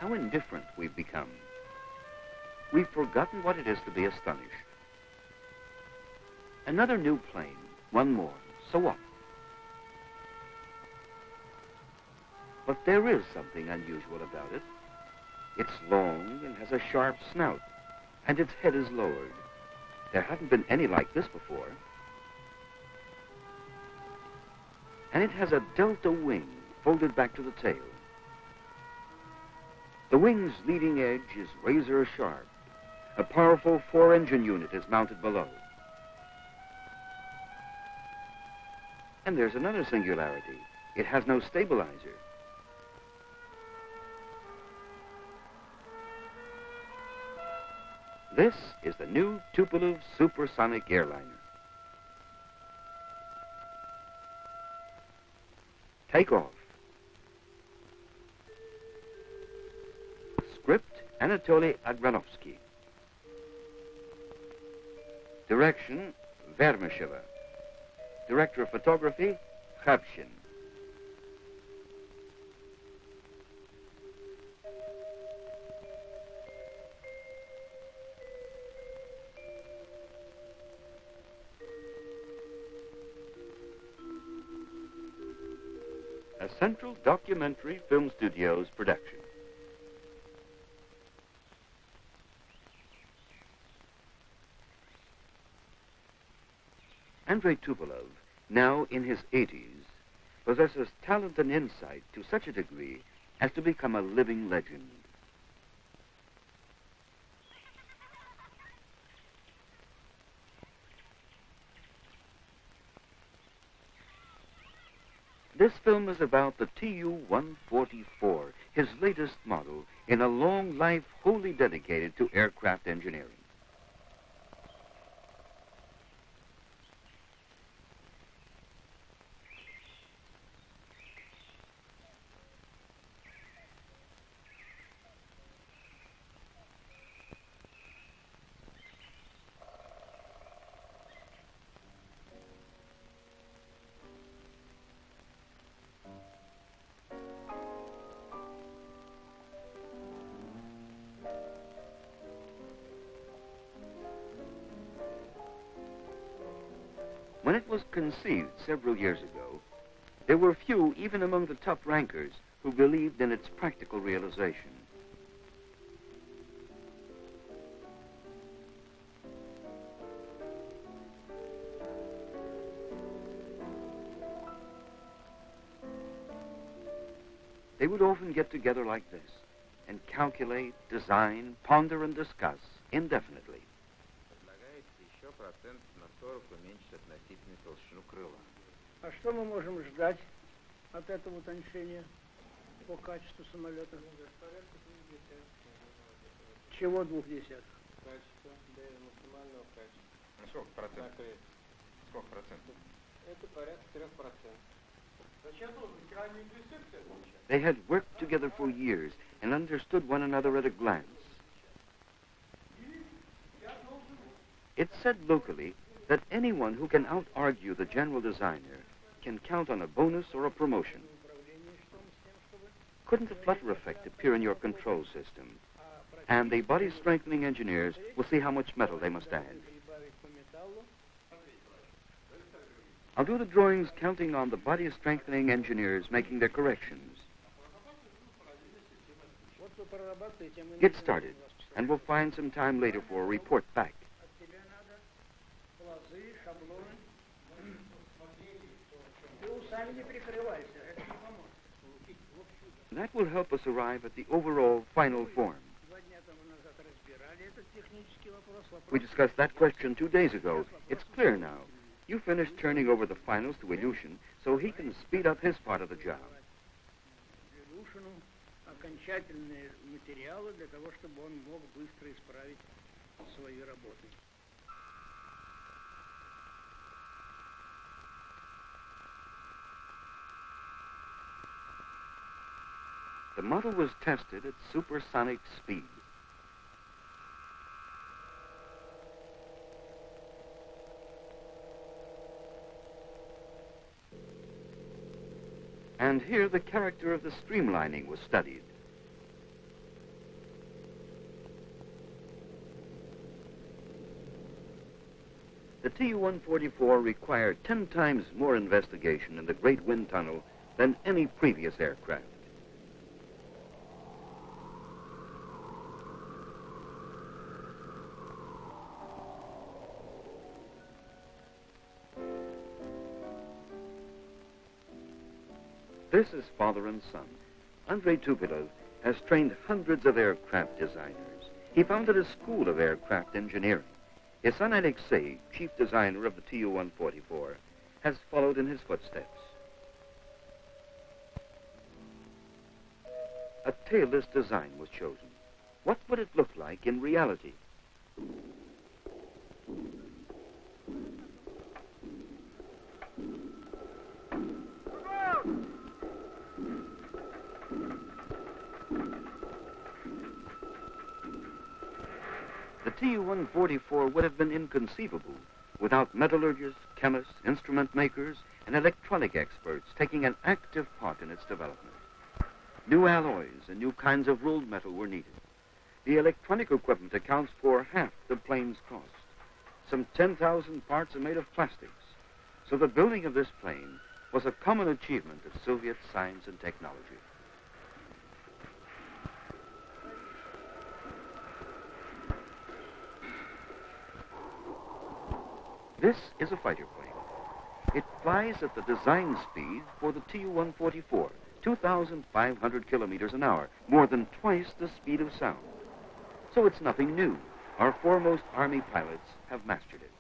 How indifferent we've become. We've forgotten what it is to be astonished. Another new plane, one more, so what? But there is something unusual about it. It's long and has a sharp snout, and its head is lowered. There haven't been any like this before. And it has a delta wing folded back to the tail. The wing's leading edge is razor sharp. A powerful 4-engine unit is mounted below. And there's another singularity. It has no stabilizer. This is the new Tupolev Supersonic airliner. Takeoff. Script, Anatoly Agranovsky. Direction, Vermisheva. Director of Photography, Khabshin. A Central Documentary Film Studios production. Andrei Tupolev, now in his 80s, possesses talent and insight to such a degree as to become a living legend. This film is about the Tu-144, his latest model in a long life wholly dedicated to aircraft engineering. When it was conceived several years ago, there were few, even among the top rankers, who believed in its practical realization. They would often get together like this and calculate, design, ponder, and discuss indefinitely. А что мы можем ждать от этого утончения по качеству самолета? Чего 0,2? Качество, да, максимального качества. Сколько процентов? Сколько процентов? Это порядка 3%. Зачем должен быть крайняя интуиция? They had worked together for years and understood one another at a glance. It's said locally that anyone who can out-argue the general designer can count on a bonus or a promotion. Couldn't a flutter effect appear in your control system? And the body strengthening engineers will see how much metal they must add. I'll do the drawings counting on the body strengthening engineers making their corrections. Get started, and we'll find some time later for a report back. That will help us arrive at the overall final form. We discussed that question 2 days ago. It's clear now. You finished turning over the finals to Ilyushin, so he can speed up his part of the job. Окончательные материалы для того, чтобы он мог быстро исправить свои работы. The model was tested at supersonic speed. And here the character of the streamlining was studied. The Tu-144 required 10 times more investigation in the Great Wind Tunnel than any previous aircraft. This is father and son. Andrei Tupolev has trained hundreds of aircraft designers. He founded a school of aircraft engineering. His son Alexei, chief designer of the Tu-144, has followed in his footsteps. A tailless design was chosen. What would it look like in reality? The Tu-144 would have been inconceivable without metallurgists, chemists, instrument makers, and electronic experts taking an active part in its development. New alloys and new kinds of rolled metal were needed. The electronic equipment accounts for half the plane's cost. Some 10,000 parts are made of plastics. So the building of this plane was a common achievement of Soviet science and technology. This is a fighter plane. It flies at the design speed for the Tu-144, 2,500 kilometers an hour, more than twice the speed of sound. So it's nothing new. Our foremost Army pilots have mastered it.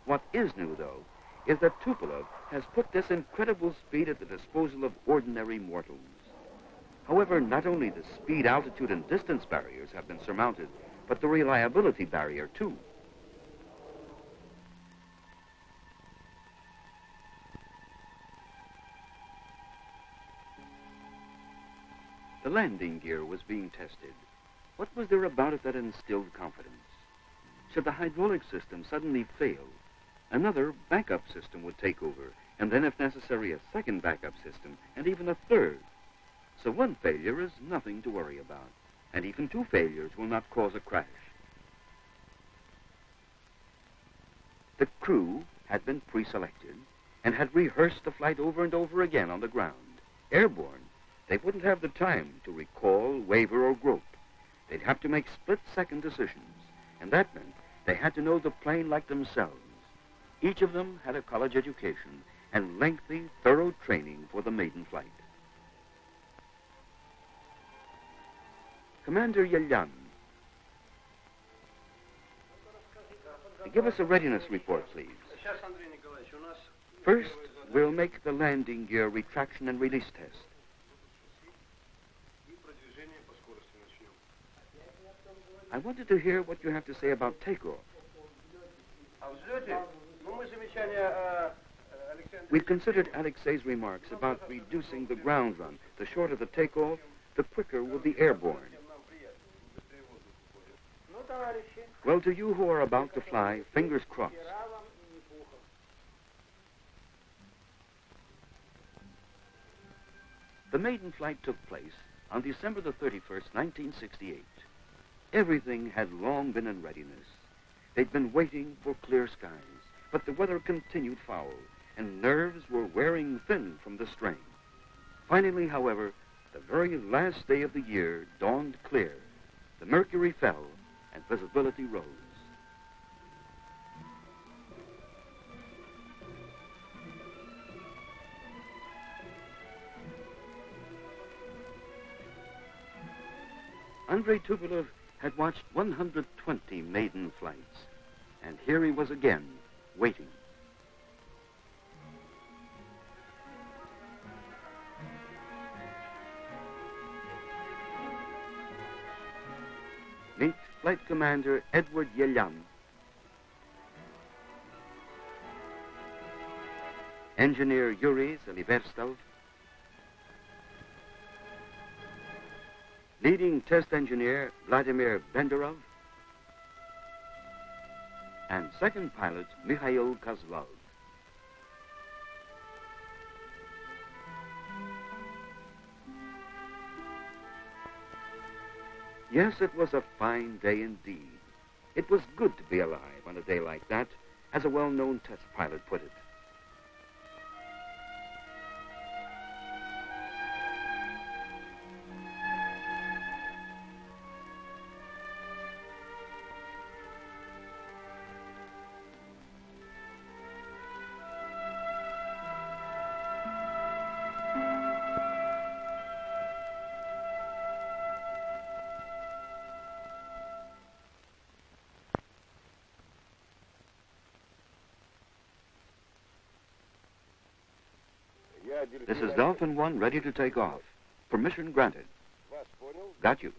What is new, though, is that Tupolev has put this incredible speed at the disposal of ordinary mortals. However, not only the speed, altitude, and distance barriers have been surmounted, but the reliability barrier, too. The landing gear was being tested. What was there about it that instilled confidence? Should the hydraulic system suddenly fail, another backup system would take over, and then, if necessary, a second backup system, and even a third. So one failure is nothing to worry about, and even two failures will not cause a crash. The crew had been pre-selected and had rehearsed the flight over and over again on the ground. Airborne, they wouldn't have the time to recall, waver, or grope. They'd have to make split-second decisions, and that meant they had to know the plane like themselves. Each of them had a college education and lengthy, thorough training for the maiden flight. Commander Yelyan, give us a readiness report, please. First, we'll make the landing gear retraction and release test. I wanted to hear what you have to say about takeoff. We've considered Alexei's remarks about reducing the ground run. The shorter the takeoff, the quicker will be airborne. Well, to you who are about to fly, fingers crossed. The maiden flight took place on December the 31st, 1968. Everything had long been in readiness. They'd been waiting for clear skies, but the weather continued foul, and nerves were wearing thin from the strain. Finally, however, the very last day of the year dawned clear. The mercury fell, and visibility rose. Andrei Tupolev had watched 120 maiden flights, and here he was again, waiting. Meet Flight Commander Edward Yelyan, Engineer Yuri Zeliverstov, Leading Test Engineer Vladimir Benderov, and Second Pilot Mikhail Kozlov. Yes, it was a fine day indeed. It was good to be alive on a day like that, as a well-known test pilot put it. This is Dolphin 1 ready to take off. Permission granted. Got you.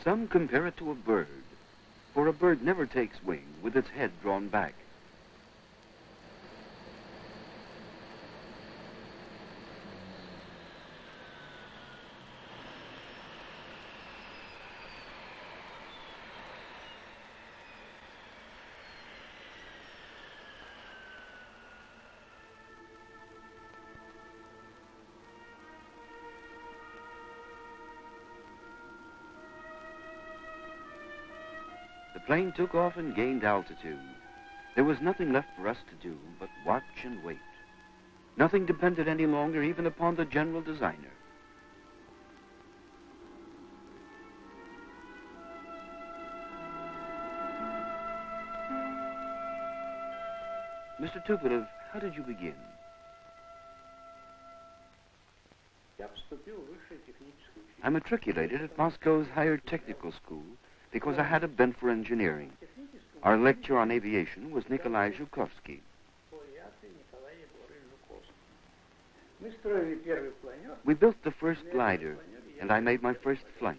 Some compare it to a bird, for a bird never takes wing with its head drawn back. The plane took off and gained altitude. There was nothing left for us to do but watch and wait. Nothing depended any longer even upon the general designer. Mr. Tupolev, how did you begin? I matriculated at Moscow's higher technical school because I had a bent for engineering. Our lecturer on aviation was Nikolai Zhukovsky. We built the first glider, and I made my first flight.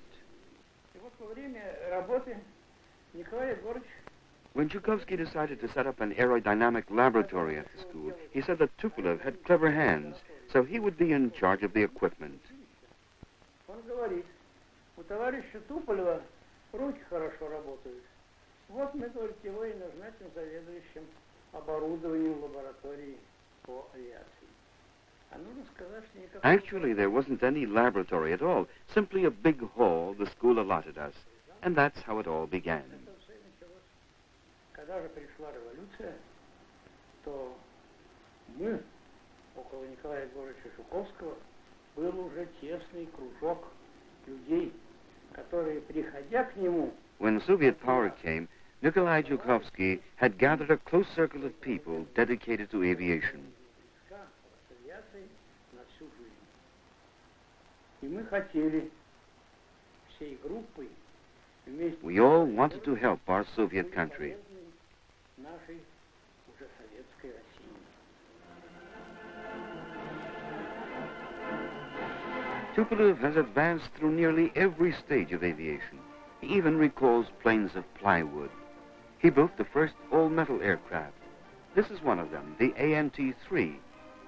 When Zhukovsky decided to set up an aerodynamic laboratory at the school, he said that Tupolev had clever hands, so he would be in charge of the equipment. Руки хорошо работают. Вот мы, говорит, его и назначим заведующим оборудованием лаборатории по авиации. А нужно сказать, что никакого... Actually, there wasn't any laboratory at all, simply a big hall the school allotted us. And that's how it all began. Когда же пришла революция, то мы, около Николая Егоровича Жуковского, был уже тесный кружок людей, When Soviet power came, Nikolai Zhukovsky had gathered a close circle of people dedicated to aviation. We all wanted to help our Soviet country. Tupolev has advanced through nearly every stage of aviation. He even recalls planes of plywood. He built the first all-metal aircraft. This is one of them, the ANT-3.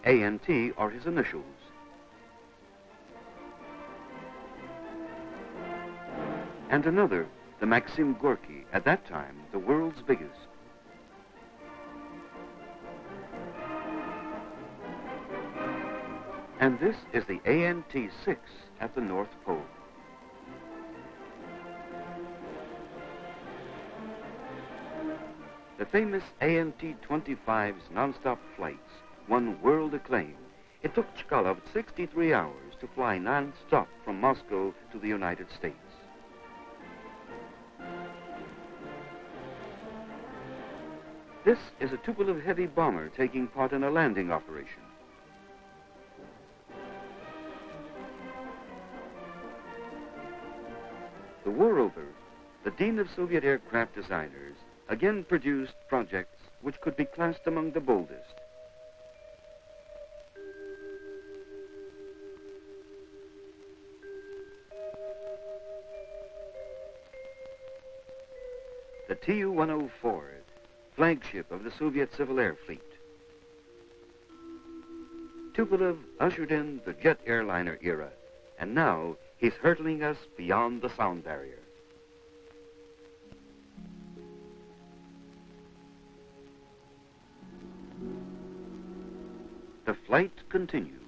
ANT are his initials. And another, the Maxim Gorky, at that time the world's biggest. And this is the ANT-6 at the North Pole. The famous ANT-25's non-stop flights won world acclaim. It took Chkalov 63 hours to fly non-stop from Moscow to the United States. This is a Tupolev heavy bomber taking part in a landing operation. The war over, the Dean of Soviet aircraft designers again produced projects which could be classed among the boldest. The Tu-104, flagship of the Soviet Civil Air Fleet. Tupolev ushered in the jet airliner era, and now he's hurtling us beyond the sound barrier. The flight continued.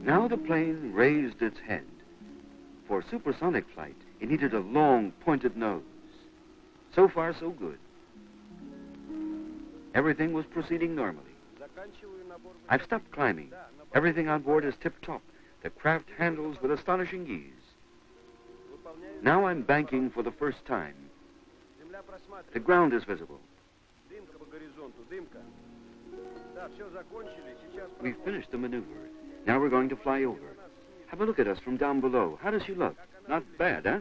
Now the plane raised its head. For supersonic flight, it needed a long, pointed nose. So far, so good. Everything was proceeding normally. I've stopped climbing. Everything on board is tip-top. The craft handles with astonishing ease. Now I'm banking for the first time. The ground is visible. We've finished the maneuver. Now we're going to fly over. Have a look at us from down below. How does she look? Not bad, huh?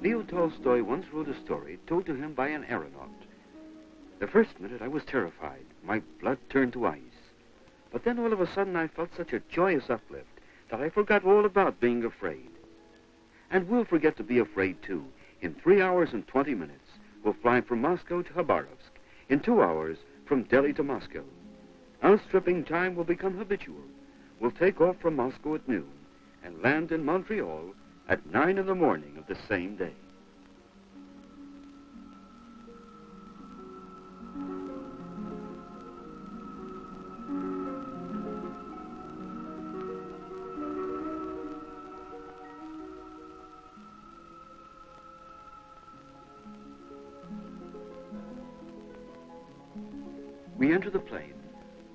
Leo Tolstoy once wrote a story told to him by an aeronaut. The first minute I was terrified. My blood turned to ice. But then all of a sudden I felt such a joyous uplift that I forgot all about being afraid. And we'll forget to be afraid, too. In 3 hours and 20 minutes, we'll fly from Moscow to Khabarovsk. In 2 hours, from Delhi to Moscow. Outstripping time will become habitual. We'll take off from Moscow at noon and land in Montreal at 9 in the morning of the same day. We enter the plane,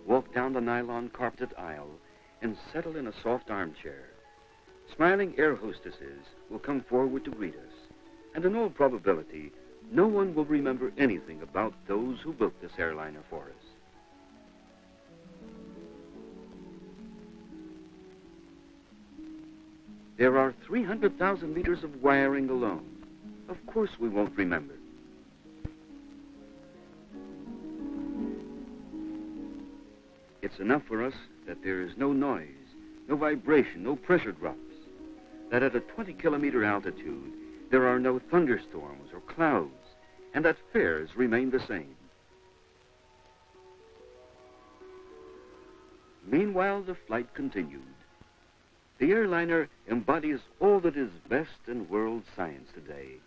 walk down the nylon carpeted aisle, and settle in a soft armchair. Smiling air hostesses will come forward to greet us, and in all probability, no one will remember anything about those who built this airliner for us. There are 300,000 meters of wiring alone. Of course we won't remember. It's enough for us that there is no noise, no vibration, no pressure drops. That at a 20-kilometer altitude, there are no thunderstorms or clouds, and that fares remain the same. Meanwhile, the flight continued. The airliner embodies all that is best in world science today.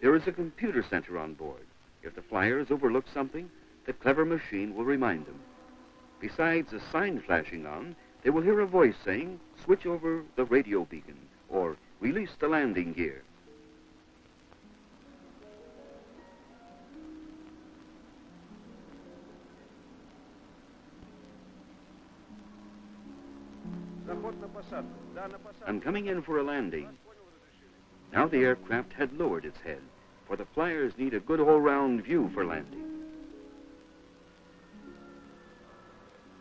There is a computer center on board. If the flyers overlook something, the clever machine will remind them. Besides a sign flashing on, they will hear a voice saying, switch over the radio beacon, or release the landing gear. I'm coming in for a landing. Now the aircraft had lowered its head, for the flyers need a good all-round view for landing.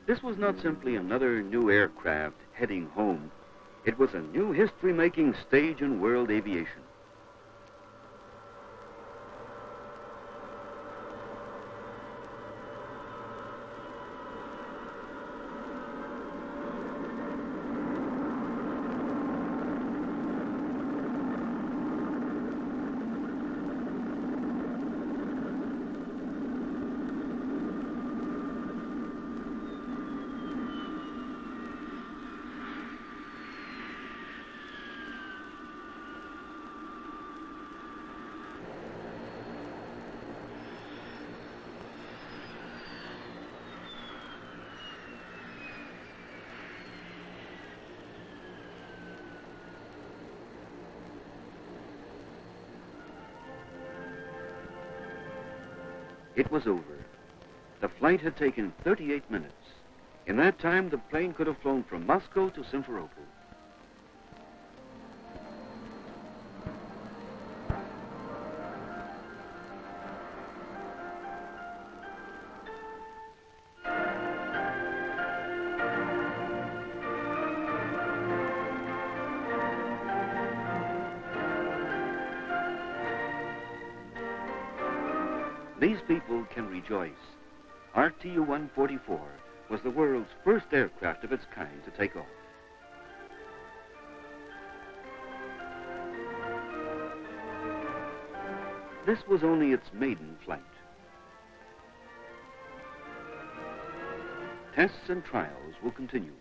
This was not simply another new aircraft heading home. It was a new history-making stage in world aviation. It was over. The flight had taken 38 minutes. In that time, the plane could have flown from Moscow to Simferopol. These people can rejoice. Our Tu-144 was the world's first aircraft of its kind to take off. this was only its maiden flight. Tests and trials will continue.